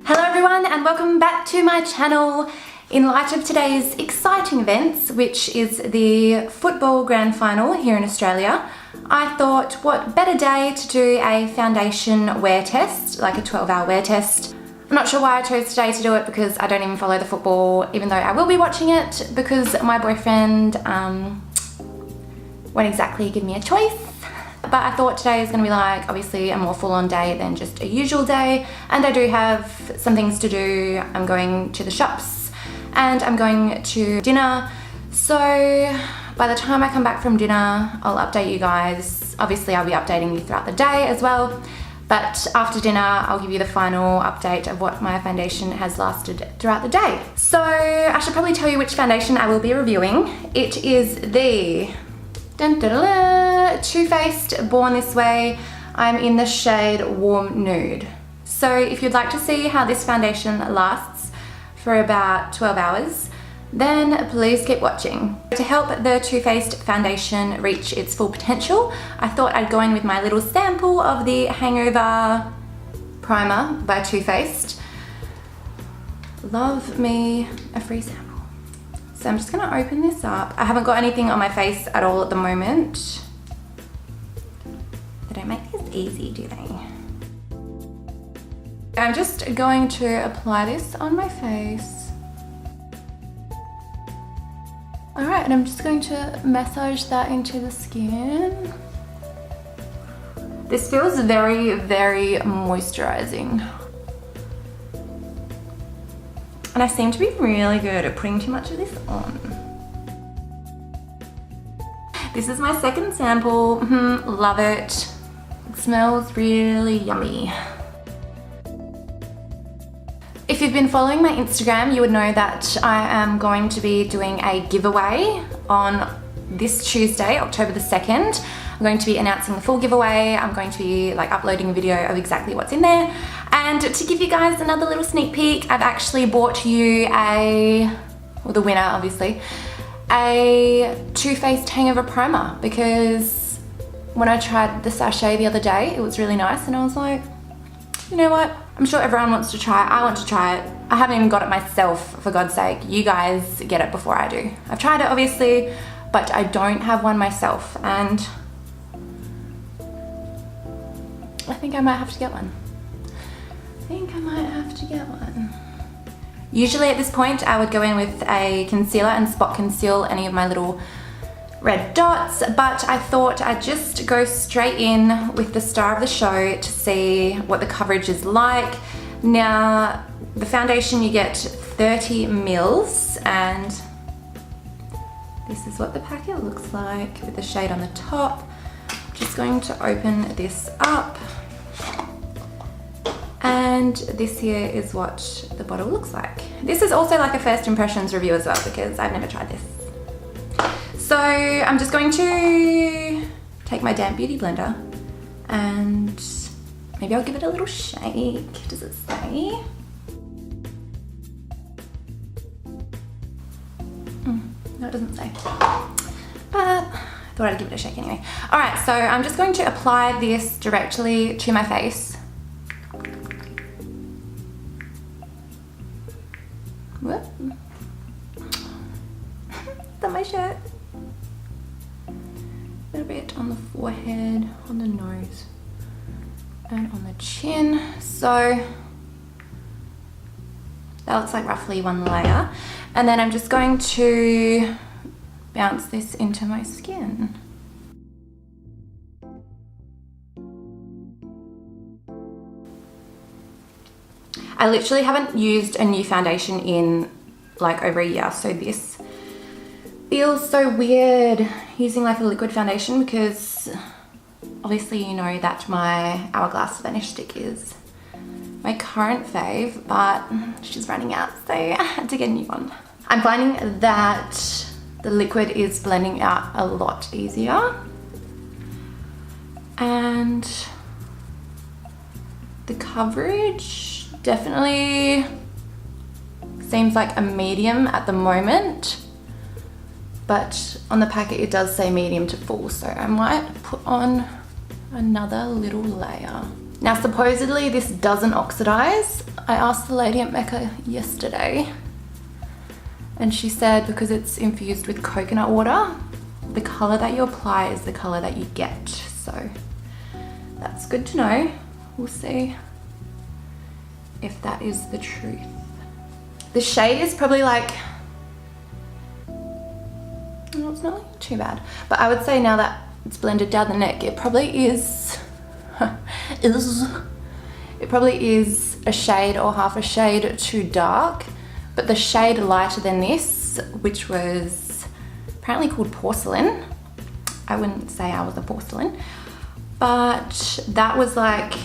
Hello everyone and welcome back to my channel. In light of today's exciting events, which is the football grand final here in Australia, I thought what better day to do a foundation wear test, like a 12-hour wear test. I'm not sure why I chose today to do it because I don't even follow the football, even though I will be watching it, because my boyfriend won't exactly give me a choice. But I thought today is going to be like, obviously, a more full-on day than just a usual day. And I do have some things to do. I'm going to the shops and I'm going to dinner. So by the time I come back from dinner, I'll update you guys. Obviously, I'll be updating you throughout the day as well. But after dinner, I'll give you the final update of what my foundation has lasted throughout the day. So I should probably tell you which foundation I will be reviewing. It is the Too Faced Born This Way. I'm in the shade Warm Nude. So if you'd like to see how this foundation lasts for about 12 hours, then please keep watching. To help the Too Faced foundation reach its full potential, I thought I'd go in with my little sample of the Hangover Primer by Too Faced. Love me a free sample. So I'm just gonna open this up. I haven't got anything on my face at all at the moment. They don't make this easy, do they? I'm just going to apply this on my face. All right, and I'm just going to massage that into the skin. This feels very, very moisturizing. And I seem to be really good at putting too much of this on. This is my second sample. Love it. It smells really yummy. If you've been following my Instagram, you would know that I am going to be doing a giveaway on this Tuesday, October the 2nd. I'm going to be announcing the full giveaway. I'm going to be like uploading a video of exactly what's in there. And to give you guys another little sneak peek, I've actually bought you the winner obviously, a Too Faced Hangover Primer, because when I tried the sachet the other day, it was really nice and I was like, you know what? I'm sure everyone wants to try it. I want to try it. I haven't even got it myself, for God's sake. You guys get it before I do. I've tried it obviously, but I don't have one myself, and I think I might have to get one. Usually at this point, I would go in with a concealer and spot conceal any of my little red dots, but I thought I'd just go straight in with the star of the show to see what the coverage is like. Now, the foundation, you get 30 mils, and this is what the packet looks like with the shade on the top. Just going to open this up. And this here is what the bottle looks like. This is also like a first impressions review as well, because I've never tried this. So I'm just going to take my damp beauty blender and maybe I'll give it a little shake. Does it say? No, it doesn't say. But I thought I'd give it a shake anyway. All right, so I'm just going to apply this directly to my face. Whoop. Is that my shirt? A little bit on the forehead, on the nose, and on the chin. So that looks like roughly one layer. And then I'm just going to bounce this into my skin. I literally haven't used a new foundation in like over a year, so this feels so weird using like a liquid foundation, because obviously you know that my Hourglass Vanish Stick is my current fave, but she's running out, so I had to get a new one. I'm finding that the liquid is blending out a lot easier, and the coverage definitely seems like a medium at the moment, but on the packet it does say medium to full, so I might put on another little layer. Now supposedly this doesn't oxidize. I asked the lady at Mecca yesterday and she said because it's infused with coconut water, the color that you apply is the color that you get. So that's good to know. We'll see if that is the truth. The shade is probably like, no, it's not looking too bad, but I would say now that it's blended down the neck, it probably is, it probably is a shade or half a shade too dark, but the shade lighter than this, which was apparently called Porcelain, I wouldn't say I was a porcelain, but that was like,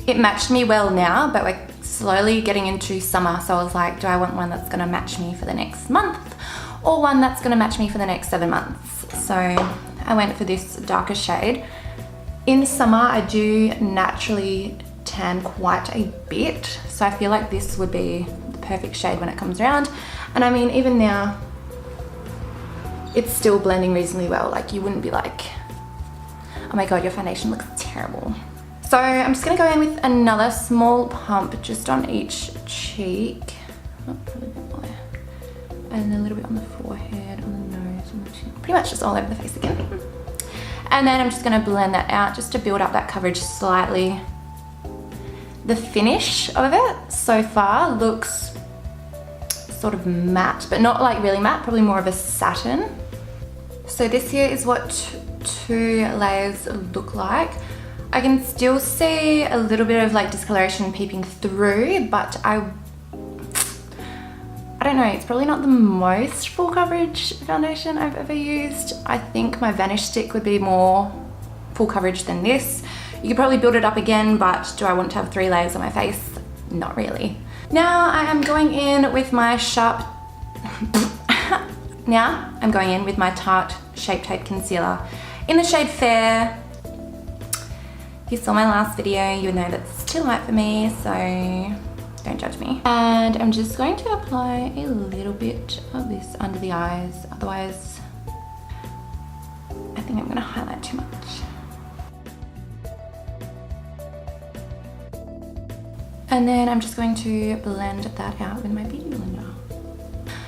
it matched me well now, but we're slowly getting into summer, so I was like, do I want one that's gonna match me for the next month or one that's gonna match me for the next 7 months? So I went for this darker shade. In summer, I do naturally tan quite a bit, so I feel like this would be the perfect shade when it comes around. And I mean, even now, it's still blending reasonably well. Like, you wouldn't be like, oh my god, your foundation looks terrible. So I'm just gonna go in with another small pump just on each cheek. Oh, probably a bit more there. And a little bit on the forehead, on the nose, on the chin. Pretty much just all over the face again. And then I'm just gonna blend that out just to build up that coverage slightly. The finish of it so far looks sort of matte, but not like really matte, probably more of a satin. So this here is what 2 layers look like. I can still see a little bit of like discoloration peeping through, but I don't know, it's probably not the most full coverage foundation I've ever used. I think my Vanish stick would be more full coverage than this. You could probably build it up again, but do I want to have 3 layers on my face? Not really. Now I am going in with my Tarte Shape Tape Concealer in the shade Fair. If you saw my last video, you would know that's too light for me, so don't judge me. And I'm just going to apply a little bit of this under the eyes, otherwise I think I'm gonna highlight too much. And then I'm just going to blend that out with my beauty blender.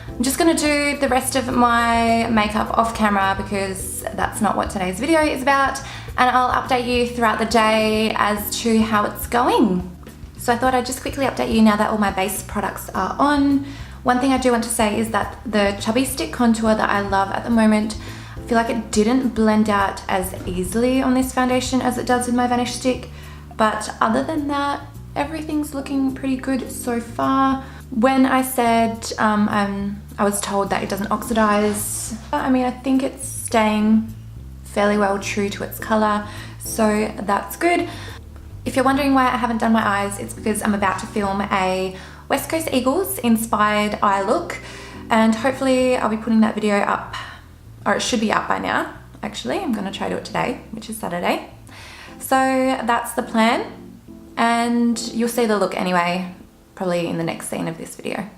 I'm just gonna do the rest of my makeup off camera because that's not what today's video is about, and I'll update you throughout the day as to how it's going. So I thought I'd just quickly update you now that all my base products are on. One thing I do want to say is that the Chubby Stick contour that I love at the moment, I feel like it didn't blend out as easily on this foundation as it does with my Vanish stick, but other than that, everything's looking pretty good so far. When I said I was told that it doesn't oxidize, I mean, I think it's staying fairly well true to its color, so that's good. If you're wondering why I haven't done my eyes, it's because I'm about to film a West Coast Eagles inspired eye look, and hopefully I'll be putting that video up, or it should be up by now. Actually, I'm gonna try to do it today, which is Saturday. So that's the plan, and you'll see the look anyway, probably in the next scene of this video.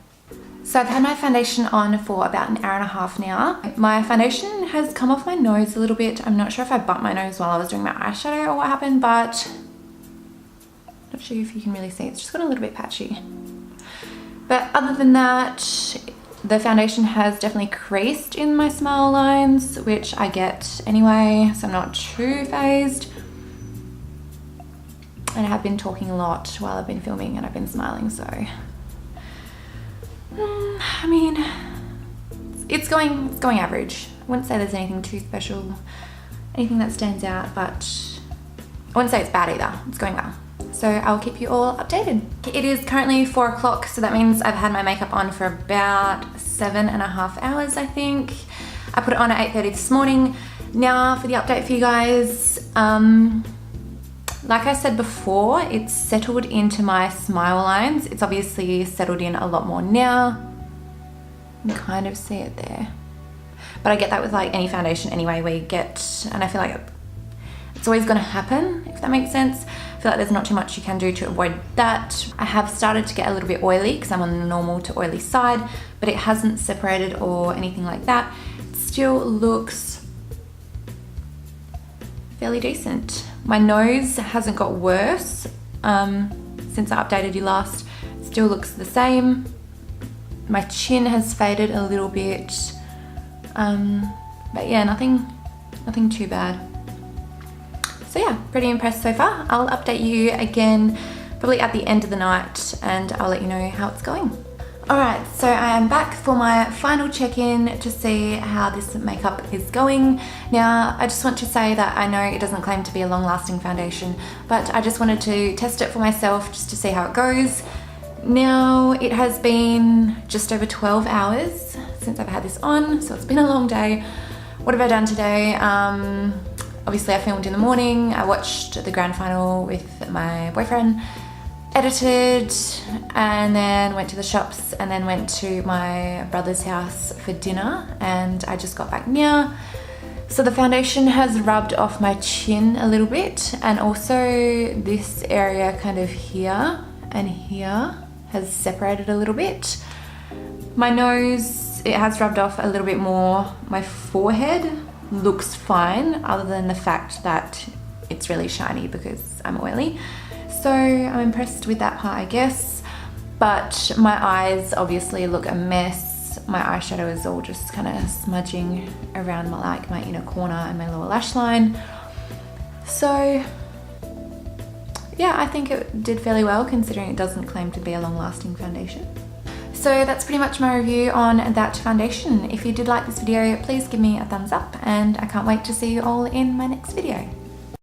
So I've had my foundation on for about an hour and a half now. My foundation has come off my nose a little bit. I'm not sure if I bumped my nose while I was doing my eyeshadow or what happened, but not sure if you can really see. It's just got a little bit patchy. But other than that, the foundation has definitely creased in my smile lines, which I get anyway, so I'm not too phased. And I have been talking a lot while I've been filming and I've been smiling, so I mean, it's going average. I wouldn't say there's anything too special, anything that stands out, but I wouldn't say it's bad either. It's going well. So I'll keep you all updated. It is currently 4 o'clock, so that means I've had my makeup on for about 7.5 hours, I think. I put it on at 8:30 this morning. Now for the update for you guys. Like I said before, it's settled into my smile lines. It's obviously settled in a lot more now. You can kind of see it there. But I get that with like any foundation anyway, where you get, and I feel like it's always gonna happen, if that makes sense. I feel like there's not too much you can do to avoid that. I have started to get a little bit oily because I'm on the normal to oily side, but it hasn't separated or anything like that. It still looks fairly decent. My nose hasn't got worse since I updated you last. It's still looks the same. My chin has faded a little bit, but yeah, nothing too bad. So yeah, pretty impressed so far. I'll update you again probably at the end of the night, and I'll let you know how it's going. Alright, so I am back for my final check-in to see how this makeup is going. Now, I just want to say that I know it doesn't claim to be a long-lasting foundation, but I just wanted to test it for myself just to see how it goes. Now, it has been just over 12 hours since I've had this on, so it's been a long day. What have I done today? Obviously I filmed in the morning, I watched the grand final with my boyfriend, edited, and then went to the shops, and then went to my brother's house for dinner, and I just got back now. So the foundation has rubbed off my chin a little bit, and also this area kind of here and here has separated a little bit. My nose, it has rubbed off a little bit more. My forehead looks fine, other than the fact that it's really shiny because I'm oily. So I'm impressed with that part, I guess. But my eyes obviously look a mess. My eyeshadow is all just kind of smudging around my inner corner and my lower lash line. So yeah, I think it did fairly well considering it doesn't claim to be a long-lasting foundation. So that's pretty much my review on that foundation. If you did like this video, please give me a thumbs up, and I can't wait to see you all in my next video.